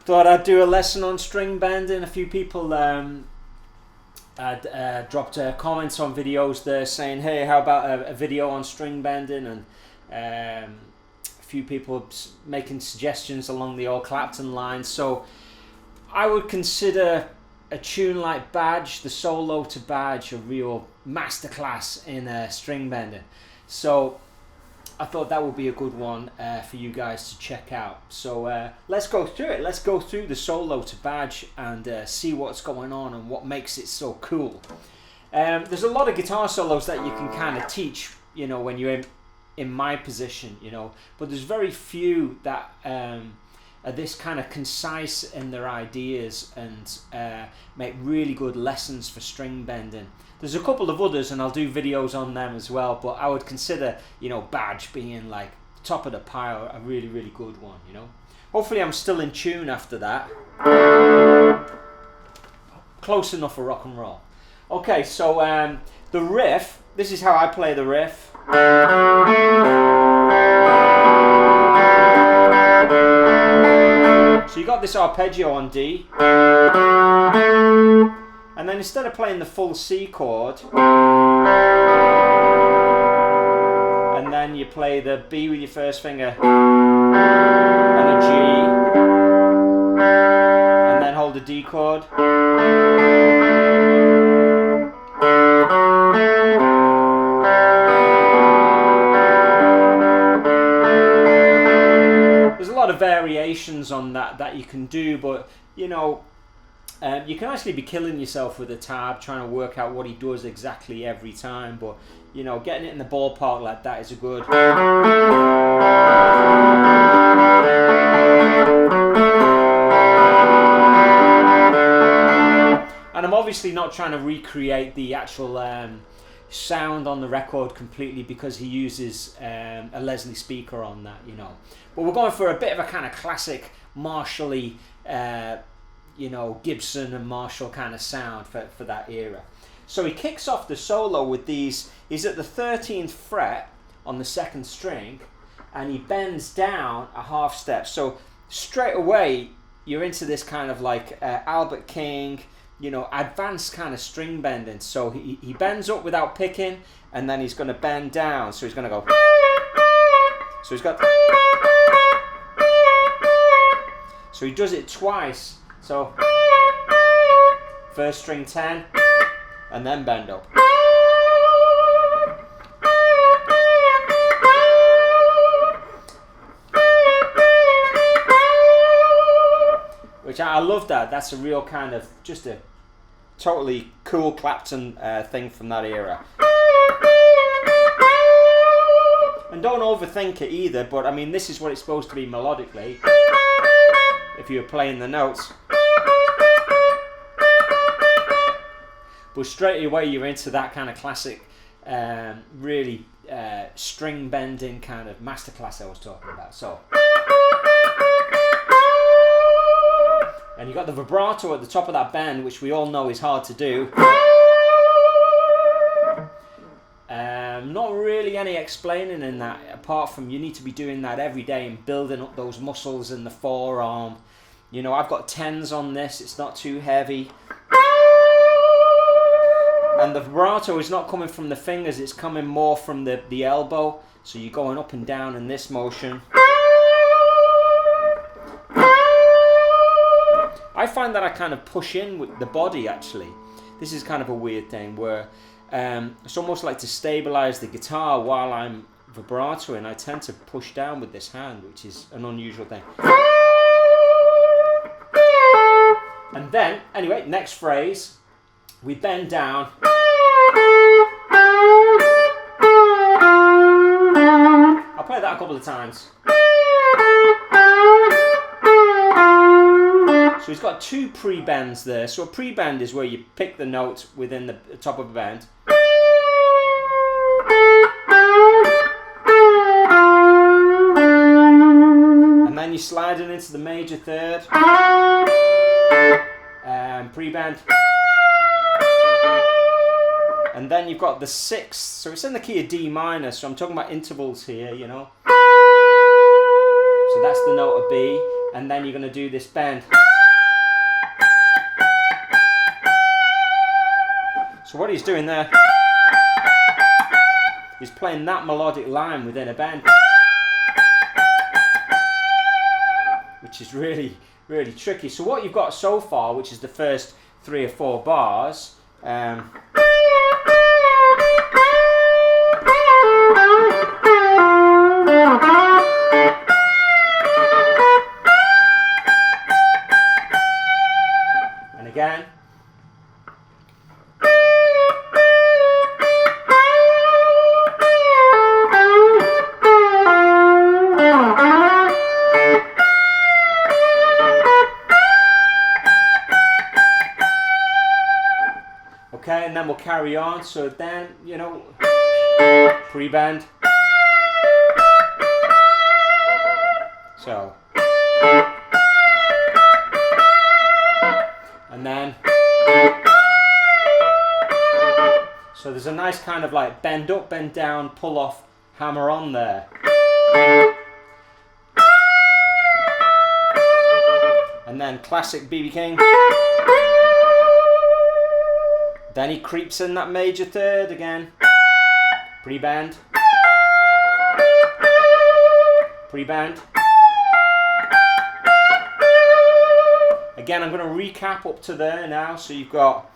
Thought I'd do a lesson on string bending. A few people had dropped comments on videos there saying, hey, how about a video on string bending? And a few people making suggestions along the old Clapton lines. So I would consider a tune like Badge, the solo to Badge, a real masterclass in string bending. So I thought that would be a good one for you guys to check out. So let's go through it. Let's go through the solo to Badge and see what's going on and what makes it so cool. There's a lot of guitar solos that you can kind of teach, you know, when you're in my position, you know, but there's very few that are this kind of concise in their ideas and make really good lessons for string bending. There's a couple of others and I'll do videos on them as well, but I would consider, you know, Badge being like top of the pile, a really, really good one, you know. Hopefully I'm still in tune after that. Close enough for rock and roll. Okay, so the riff, this is how I play the riff. So you got this arpeggio on D. And then instead of playing the full C chord, and then you play the B with your first finger, and a G, and then hold the D chord. There's a lot of variations on that you can do, but you know, you can actually be killing yourself with a tab trying to work out what he does exactly every time, but you know, getting it in the ballpark like that is a good. And I'm obviously not trying to recreate the actual sound on the record completely because he uses a Leslie speaker on that, you know. But we're going for a bit of a kind of classic Marshall-y you know, Gibson and Marshall kind of sound for that era. So he kicks off the solo with these, he's at the 13th fret on the second string and he bends down a half step. So straight away you're into this kind of like Albert King, you know, advanced kind of string bending. So he bends up without picking and then he's going to bend down. So he's going to go. So he's got. So he does it twice. So first string 10 and then bend up. Which I love that. That's a real kind of just a totally cool Clapton thing from that era. And don't overthink it either, but I mean this is what it's supposed to be melodically if you're playing the notes. But straight away you're into that kind of classic, really string bending kind of masterclass I was talking about. So, and you got the vibrato at the top of that bend, which we all know is hard to do. Not really any explaining in that, apart from you need to be doing that every day and building up those muscles in the forearm. You know, I've got 10s on this, it's not too heavy. And the vibrato is not coming from the fingers, it's coming more from the elbow. So you're going up and down in this motion. I find that I kind of push in with the body actually. this is kind of a weird thing where it's almost like to stabilize the guitar while I'm vibrato, and I tend to push down with this hand, which is an unusual thing. And then, anyway, next phrase, we bend down. I'll play that a couple of times. So he's got two pre-bends there. So a pre-bend is where you pick the note within the top of a bend. And then you slide it into the major third. Pre-bend. And then you've got the sixth. So it's in the key of D minor. So I'm talking about intervals here, you know. So that's the note of B. And then you're going to do this bend. So what he's doing there, he's playing that melodic line within a bend, which is really, really tricky. So what you've got so far, which is the first 3 or 4 bars, and again. Okay, and then we'll carry on. So then, you know, pre-bend. So. And then. So there's a nice kind of like bend up, bend down, pull off, hammer on there. And then classic B.B. King. Then he creeps in that major third again. Pre-bend. Pre-bend. Again, I'm going to recap up to there now. So you've got.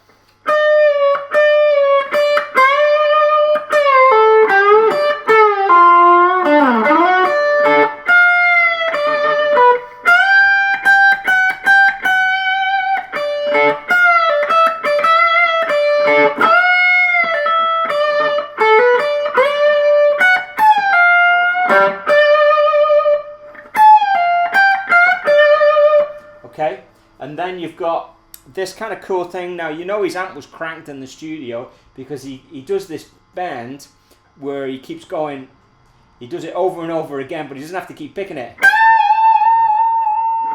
Okay, and then you've got this kind of cool thing. Now, you know his amp was cranked in the studio because he does this bend where he keeps going, he does it over and over again, but he doesn't have to keep picking it.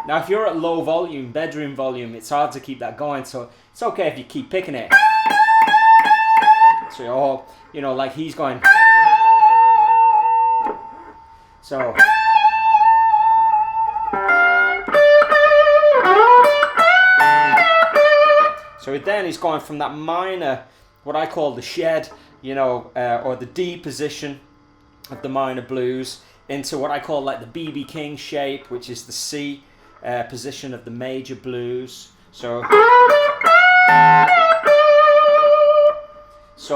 Now, if you're at low volume, bedroom volume, it's hard to keep that going, so it's okay if you keep picking it. So, oh, you know, like he's going. So. So then he's going from that minor, what I call the shed, you know, or the D position of the minor blues, into what I call like the B.B. King shape, which is the C position of the major blues. So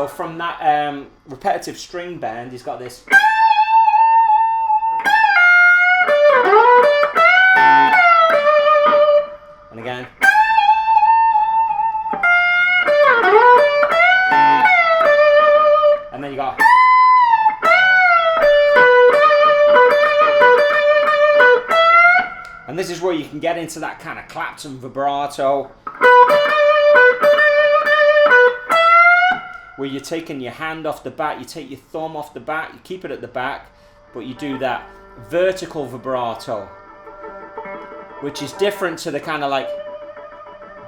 from that repetitive string bend, he's got this. And again. And then you got. And this is where you can get into that kind of Clapton vibrato, where you're taking your hand off the back, you take your thumb off the back, you keep it at the back, but you do that vertical vibrato, which is different to the kind of like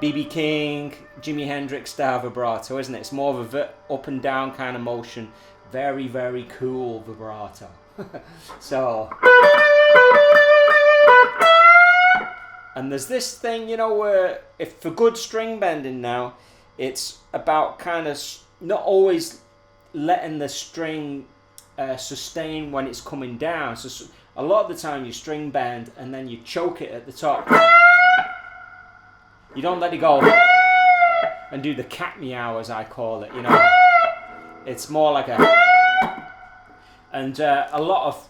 B.B. King, Jimi Hendrix style vibrato, isn't it? It's more of a up and down kind of motion. Very, very cool vibrato. So, and there's this thing, you know, where if for good string bending now, it's about kind of not always letting the string sustain when it's coming down. So a lot of the time you string bend and then you choke it at the top. You don't let it go. and do the cat meow, as I call it. You know, it's more like a, and a lot of,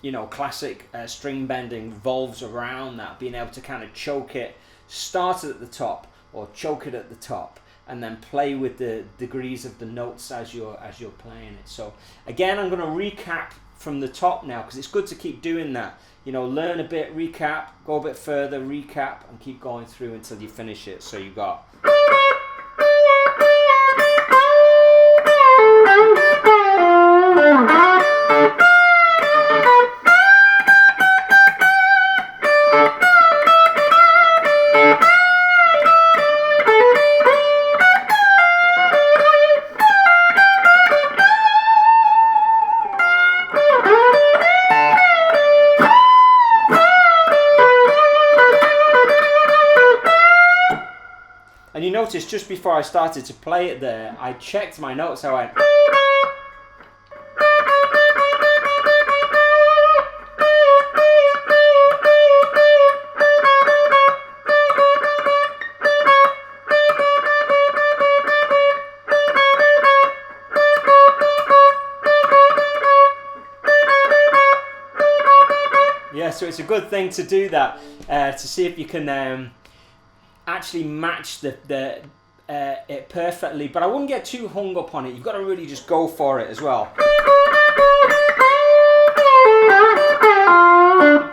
you know, classic string bending revolves around that, being able to kind of choke it, start it at the top or choke it at the top, and then play with the degrees of the notes as you're playing it. So again, I'm going to recap from the top now, because it's good to keep doing that. You know, learn a bit, recap, go a bit further, recap, and keep going through until you finish it. So you got. And you notice just before I started to play it there, I checked my notes. I went. Yeah, so it's a good thing to do that, to see if you can actually match it perfectly, but I wouldn't get too hung up on it. You've got to really just go for it as well.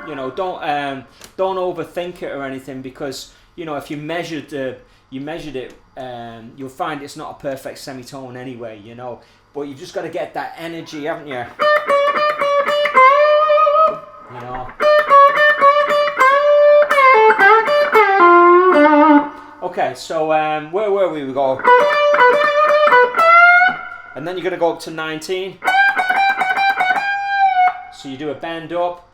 You know, don't overthink it or anything, because you know, if you measured it, you'll find it's not a perfect semitone anyway. You know, but you've just got to get that energy, haven't you? You know. Okay, so where were we? We go, and then you're going to go up to 19. So you do a bend up,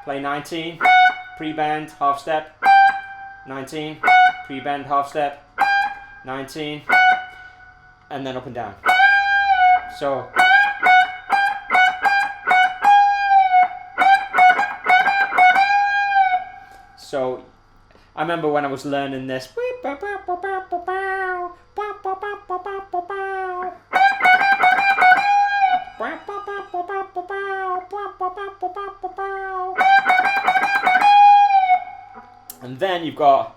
play 19, pre-bend, half step, 19, pre-bend, half step, 19, and then up and down. So. So I remember when I was learning this, and then you've got,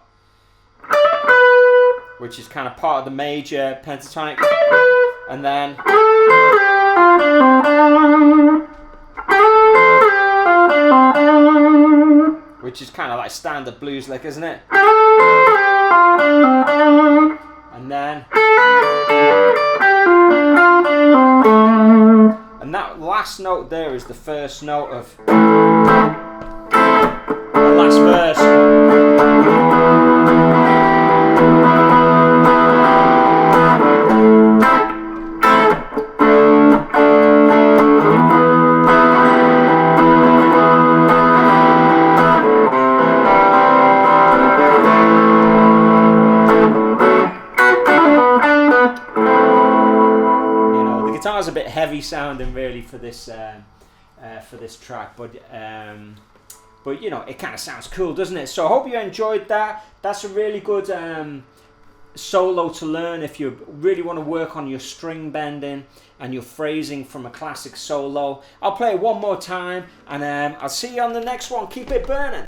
which is kind of part of the major pentatonic, and then which is kind of like standard blues lick, isn't it? And then, and that last note there is the first note of the last verse. A bit heavy sounding really for this track, but you know, it kind of sounds cool, doesn't it? So I hope you enjoyed that. That's a really good solo to learn if you really want to work on your string bending and your phrasing from a classic solo. I'll play it one more time, and I'll see you on the next one. Keep it burning.